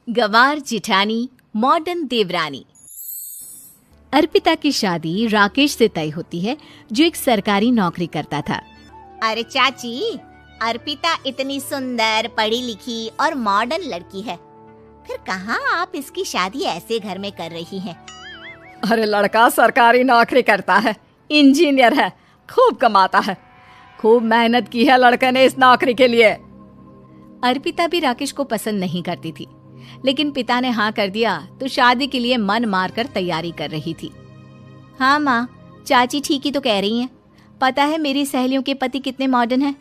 गंवार जिठानी modern देवरानी। अर्पिता की शादी राकेश से तय होती है, जो एक सरकारी नौकरी करता था। अरे चाची, अर्पिता इतनी सुंदर, पढ़ी लिखी और मॉडर्न लड़की है, फिर कहाँ आप इसकी शादी ऐसे घर में कर रही हैं? अरे लड़का सरकारी नौकरी करता है, इंजीनियर है, खूब कमाता है, खूब मेहनत की है लड़के ने इस नौकरी के लिए। अर्पिता भी राकेश को पसंद नहीं करती थी, लेकिन पिता ने हाँ कर दिया तो शादी के लिए मन मारकर तैयारी कर रही थी। हाँ माँ, चाची ठीक ही तो कह रही हैं। पता है मेरी सहेलियों के पति कितने मॉडर्न हैं।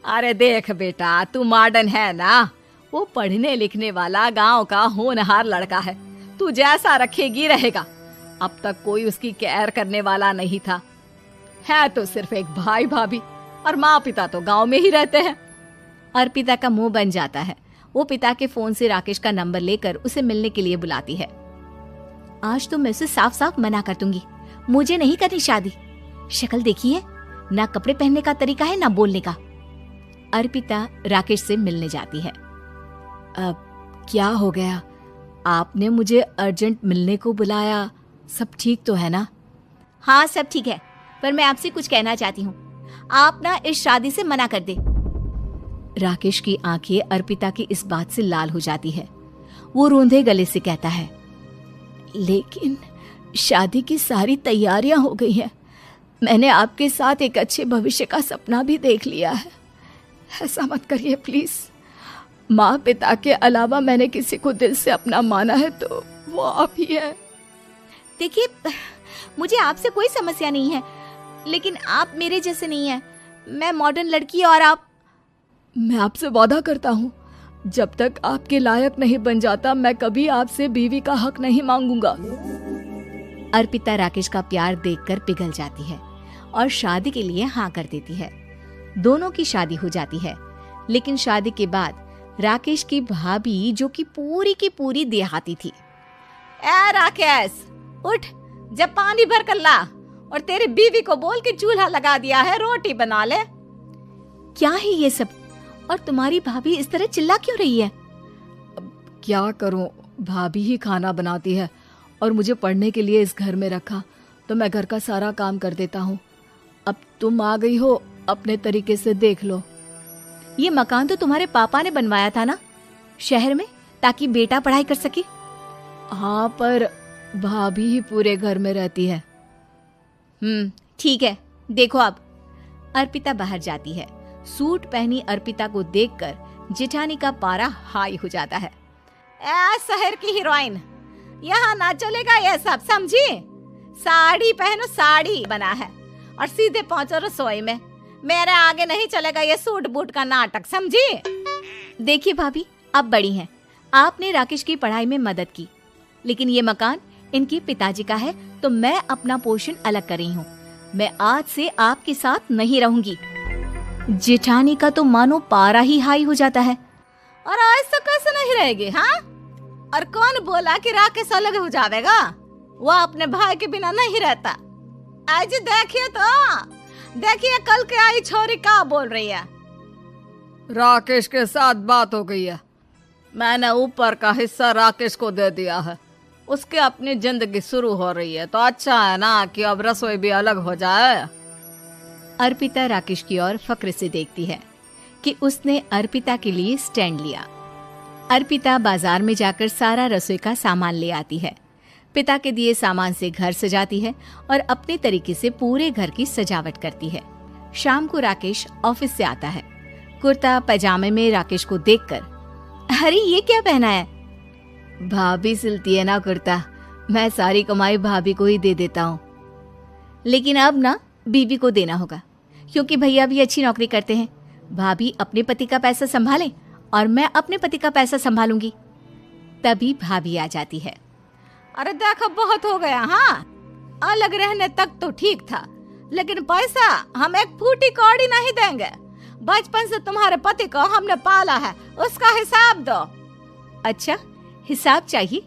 अरे देख बेटा, तू मॉडर्न है ना, वो पढ़ने लिखने वाला गांव का होनहार लड़का है, तू जैसा रखेगी रहेगा। अब तक कोई उसकी केयर करने वाला नहीं था, है तो सिर्फ एक भाई भाभी, और माँ पिता तो गांव में ही रहते हैं। अर्पिता का मुंह बन जाता है। वो पिता के फोन से राकेश का नंबर लेकर उसे मिलने के लिए बुलाती है। आज तो मैं उसे साफ साफ मना कर दूंगी, मुझे नहीं करनी शादी। शक्ल देखी है ना, कपड़े पहनने का तरीका है ना बोलने का। अर्पिता राकेश से मिलने जाती है। अब क्या हो गया, आपने मुझे अर्जेंट मिलने को बुलाया, सब ठीक तो है ना? हाँ सब ठीक है, पर मैं आपसे कुछ कहना चाहती हूँ। आप ना इस शादी से मना कर दे। राकेश की आंखें अर्पिता की इस बात से लाल हो जाती है। वो रोंदे गले से कहता है, लेकिन शादी की सारी तैयारियां हो गई हैं। मैंने आपके साथ एक अच्छे भविष्य का सपना भी देख लिया है। ऐसा मत करिए प्लीज। माँ पिता के अलावा मैंने किसी को दिल से अपना माना है तो वो आप ही है। देखिए, मुझे आपसे कोई समस्या नहीं है, लेकिन आप मेरे जैसे नहीं हैं। मैं मॉडर्न लड़की और आप। मैं आपसे वादा करता हूँ, जब तक आपके लायक नहीं बन जाता मैं कभी आपसे बीवी का हक नहीं मांगूंगा। अर्पिता राकेश का प्यार देखकर पिघल जाती है और शादी के लिए हाँ कर देती है। दोनों की शादी हो जाती है, लेकिन शादी के बाद राकेश की भाभी, जो कि पूरी देहाती थी, ए राकेश उठ, जब पानी भर कर ला और तेरी बीवी को बोल के चूल्हा लगा दिया है, रोटी बना ले। क्या है ये सब? और तुम्हारी भाभी इस तरह चिल्ला क्यों रही है? क्या करूं, भाभी ही खाना बनाती है और मुझे पढ़ने के लिए इस घर में रखा, तो मैं घर का सारा काम कर देता हूँ। अब तुम आ गई हो, अपने तरीके से देख लो। ये मकान तो तुम्हारे पापा ने बनवाया था ना शहर में, ताकि बेटा पढ़ाई कर सके। हाँ, पर भाभी ही पूरे घर में रहती है। ठीक है, देखो अब। अर्पिता बाहर जाती है। सूट पहनी अर्पिता को देखकर जेठानी का पारा हाई हो जाता है। ए शहर की हीरोइन, यहाँ ना चलेगा ये सब, समझी? साड़ी पहनो, साड़ी बना है, और सीधे पहुंचो रसोई में। मेरे आगे नहीं चलेगा ये सूट बूट का नाटक, समझी? देखिए भाभी, आप बड़ी हैं, आपने राकेश की पढ़ाई में मदद की, लेकिन ये मकान इनके पिताजी का है, तो मैं अपना पोर्शन अलग कर रही हूँ। मैं आज से आपके साथ नहीं रहूंगी। जेठानी का तो मानो पारा ही हाई हो जाता है। और ऐसा कैसे नहीं रहेगी? हाँ, और कौन बोला कि राकेश अलग हो जाएगा? वो अपने भाई के बिना नहीं रहता। आज देखिए तो, देखिए कल के आई छोरी क्या बोल रही है। राकेश के साथ बात हो गई है, मैंने ऊपर का हिस्सा राकेश को दे दिया है, उसकी अपनी जिंदगी शुरू हो रही है, तो अच्छा है ना कि अब रसोई भी अलग हो जाए। अर्पिता राकेश की ओर फक्र से देखती है कि उसने अर्पिता के लिए स्टैंड लिया। अर्पिता बाजार में जाकर सारा रसोई का सामान ले आती है। पिता के दिए सामान से घर सजाती है और अपने तरीके से पूरे घर की सजावट करती है। शाम को राकेश ऑफिस से आता है। कुर्ता पैजामे में राकेश को देखकर, अरे ये क्या पहना है? भाभी सिलती है ना कुर्ता, मैं सारी कमाई भाभी को ही दे देता हूँ। लेकिन अब ना बीवी को देना होगा, क्योंकि भैया भी अच्छी नौकरी करते हैं। भाभी अपने पति का पैसा संभाले और मैं अपने पति का पैसा संभालूंगी। तभी भाभी आ जाती है। अरे देखो, बहुत हो गया। हाँ, अलग रहने तक तो ठीक था, लेकिन पैसा हम एक फूटी कौड़ी नहीं देंगे। बचपन से तुम्हारे पति को हमने पाला है, उसका हिसाब दो। अच्छा, हिसाब चाहिए?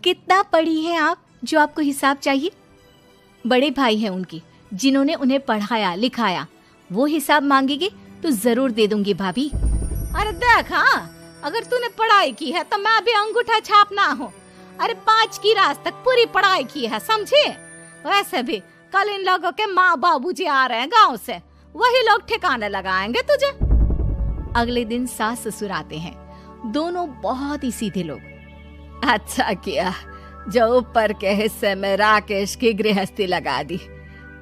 कितना पढ़ी हैं आप जो आपको हिसाब चाहिए? बड़े भाई हैं उनकी, जिन्होंने उन्हें पढ़ाया लिखाया, वो हिसाब मांगेंगे तो जरूर दे दूंगी भाभी। अरे देख, हाँ, अगर तूने पढ़ाई की है तो मैं भी अंगूठा छापना हूँ। अरे 5 की रात तक पूरी पढ़ाई की है, समझे? वैसे भी कल इन लोगों के माँ बाबूजी आ रहे हैं गांव से, वही लोग ठिकाने लगाएंगे तुझे। अगले दिन सास ससुर आते हैं, दोनों बहुत ही सीधे लोग। अच्छा किया जो ऊपर के हिस्से में राकेश की गृहस्थी लगा दी।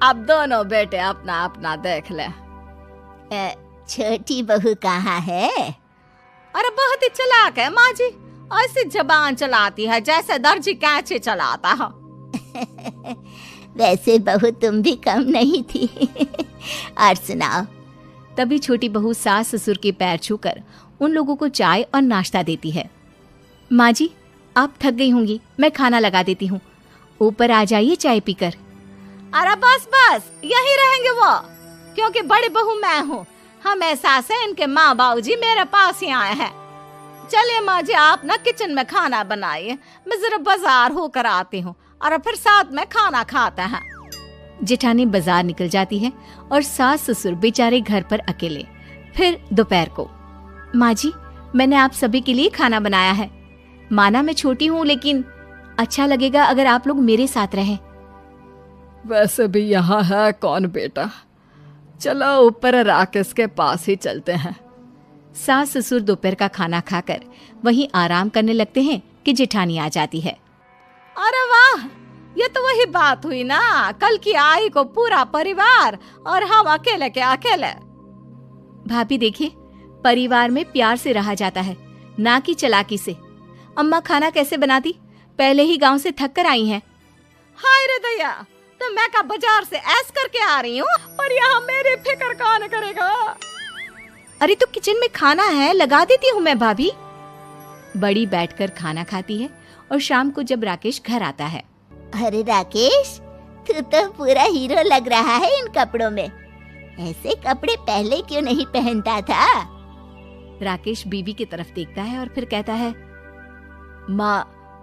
अब दोनों बेटे अपना अपना देख ले। छोटी बहू कहाँ है? अरे बहुत ही चालाक है माँ जी, ऐसी जबान चलाती है जैसे दर्जी कैंची चलाता है। वैसे बहू तुम भी कम नहीं थी। और सुनाओ। तभी छोटी बहू सास ससुर के पैर छूकर उन लोगों को चाय और नाश्ता देती है। माँ जी, आप थक गई होंगी, मैं खाना लगा देती हूँ, ऊपर आ जाइए चाय पीकर। अरे बस बस यही रहेंगे वो, क्योंकि बड़ी बहू मैं हूँ। हमेशा से इनके माँ बाबूजी मेरे पास ही आए हैं। चलिए माँ जी, आप ना किचन में खाना बनाइए, मैं जरा बाजार होकर आती हूँ और फिर साथ में खाना खाते हैं। जेठानी बाजार निकल जाती है और सास ससुर बेचारे घर पर अकेले। फिर दोपहर को, माँ जी, मैंने आप सभी के लिए खाना बनाया है। माना मैं छोटी हूँ, लेकिन अच्छा लगेगा अगर आप लोग मेरे साथ रहें। वैसे भी यहाँ है कौन बेटा, चलो ऊपर राकेश के पास ही चलते हैं। सास ससुर दोपहर का खाना खाकर वहीं आराम करने लगते हैं कि जेठानी आ जाती है। अरे वाह, ये तो वही बात हुई ना, कल की आई को पूरा परिवार और हम अकेले के अकेले। भाभी देखिए, परिवार में प्यार से रहा जाता है, ना कि चालाकी से। अम्मा खाना कैसे बनाती, पहले ही गांव से थक कर आई हैं। हाय रे दया, तो मैं का बाजार से ऐस करके आ रही हूँ और यहाँ मेरी फिक्र कौन करेगा। अरे तो किचन में खाना है, लगा देती हूँ मैं भाभी। बड़ी बैठकर खाना खाती है और शाम को जब राकेश घर आता है। अरे राकेश, तू तो पूरा हीरो लग रहा है इन कपड़ों में। ऐसे कपड़े पहले क्यों नहीं पहनता था? राकेश बीबी की तरफ देखता है और फिर कहता है, माँ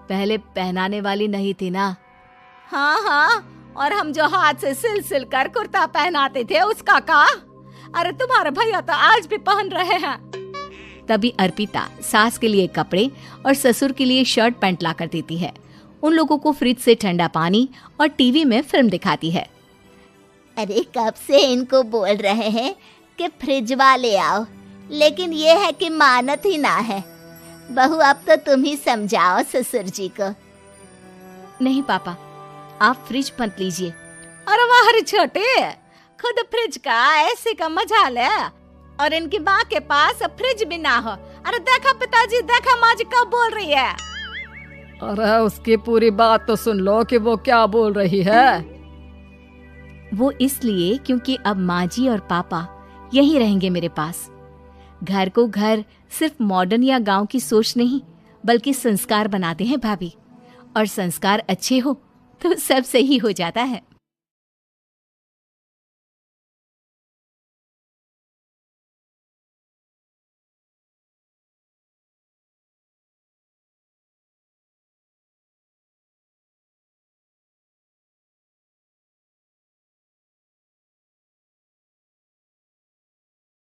पहले पहनाने वाली नहीं थी ना। हाँ हाँ, और हम जो हाथ से सिल सिल कर कुर्ता पहनाते थे उसका का? अरे तुम्हारे भैया तो आज भी पहन रहे हैं। तभी अर्पिता सास के लिए कपड़े और ससुर के लिए शर्ट पैंट ला कर देती है। उन लोगों को फ्रिज से ठंडा पानी और टीवी में फिल्म दिखाती है। अरे कब से इनको बोल रहे हैं कि फ्रिज वाले आओ, लेकिन ये है कि मानत ही ना है। बहू, अब तो तुम ही समझाओ ससुर जी को। नहीं पापा, आप फ्रिज मत लीजिए। अरे वाह रे छोटे, खुद फ्रिज का ऐसे का मजा ले, और इनकी माँ के पास फ्रिज भी ना हो। अरे देखा पिताजी, देखा माँ जी कब बोल रही है। अरे उसकी पूरी बात तो सुन लो कि वो क्या बोल रही है। वो इसलिए क्योंकि अब माँ जी और पापा यहीं रहेंगे मेरे पास। घर को घर सिर्फ मॉडर्न या गांव की सोच नहीं, बल्कि संस्कार बनाते हैं भाभी, और संस्कार अच्छे हो तो सब सही हो जाता है।